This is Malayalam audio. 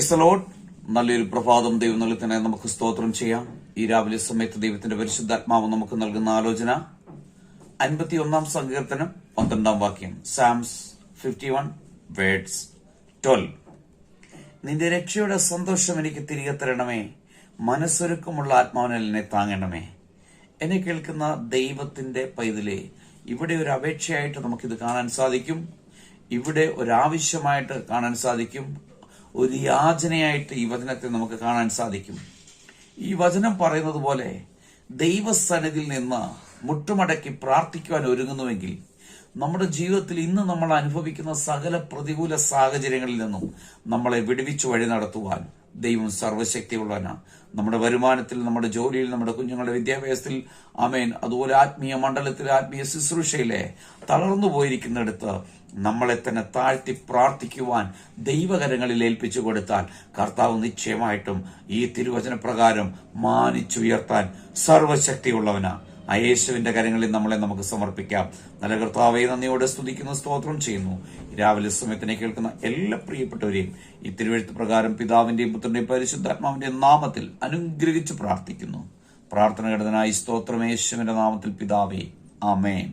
Praise the Lord. നല്ലൊരു പ്രഭാതം ദൈവം നൽകുന്നതിനെ നമുക്ക് സ്തോത്രം ചെയ്യാം. ഈ രാവിലെ സമയത്ത് ദൈവത്തിന്റെ പരിശുദ്ധാത്മാവ് നമുക്ക് നൽകുന്ന ആലോചന 51 സങ്കീർത്തനം 12 വാക്യം. സാംസ് 51 വേർഡ്സ് 12. നിന്റെ രക്ഷയുടെ സന്തോഷം എനിക്ക് തിരികെ തരണമേ, മനസ്സൊരുക്കമുള്ള ആത്മാവിനാൽ എന്നെ താങ്ങണമേ. എന്നെ കേൾക്കുന്ന ദൈവത്തിന്റെ പൈതലേ, ഇവിടെ ഒരു അപേക്ഷയായിട്ട് നമുക്കിത് കാണാൻ സാധിക്കും. ഇവിടെ ഒരാവശ്യമായിട്ട് കാണാൻ സാധിക്കും. ഒരു യാചനയായിട്ട് ഈ വചനത്തെ നമുക്ക് കാണാൻ സാധിക്കും. ഈ വചനം പറയുന്നത് പോലെ ദൈവസന്നിധിയിൽ നിന്ന് മുട്ടുമടക്കി പ്രാർത്ഥിക്കുവാൻ ഒരുങ്ങുന്നുവെങ്കിൽ നമ്മുടെ ജീവിതത്തിൽ ഇന്ന് നമ്മൾ അനുഭവിക്കുന്ന സകല പ്രതികൂല സാഹചര്യങ്ങളിൽ നിന്നും നമ്മളെ വിടുവിച്ചു വഴി നടത്തുവാൻ ദൈവം സർവശക്തിയുള്ളവനാണ്. നമ്മുടെ വരുമാനത്തിൽ, നമ്മുടെ ജോലിയിൽ, നമ്മുടെ കുഞ്ഞുങ്ങളുടെ വിദ്യാഭ്യാസത്തിൽ, ആമേൻ, അതുപോലെ ആത്മീയ മണ്ഡലത്തിൽ, ആത്മീയ ശുശ്രൂഷയിലെ തളർന്നു പോയിരിക്കുന്നിടത്ത് നമ്മളെ തന്നെ താഴ്ത്തി പ്രാർത്ഥിക്കുവാൻ ദൈവകരങ്ങളിൽ ഏൽപ്പിച്ചു കൊടുത്താൽ കർത്താവ് നിശ്ചയമായിട്ടും ഈ തിരുവചന പ്രകാരം മാനിച്ചുയർത്താൻ സർവശക്തിയുള്ളവനാ. ആ യേശുവിന്റെ കരങ്ങളിൽ നമ്മളെ നമുക്ക് സമർപ്പിക്കാം. നല്ല കർത്താവെ, നന്ദിയോടെ സ്തുതിക്കുന്നു, സ്തോത്രം ചെയ്യുന്നു. രാവിലെ സമയത്തിനെ കേൾക്കുന്ന എല്ലാ പ്രിയപ്പെട്ടവരെയും ഈ തിരുവെഴുത്ത് പ്രകാരം പിതാവിന്റെയും പുത്രന്റെയും പരിശുദ്ധാത്മാവിന്റെയും നാമത്തിൽ അനുഗ്രഹിച്ച് പ്രാർത്ഥിക്കുന്നു. പ്രാർത്ഥന ഘടനായി സ്തോത്രം യേശുവിന്റെ നാമത്തിൽ പിതാവേ, ആമേൻ.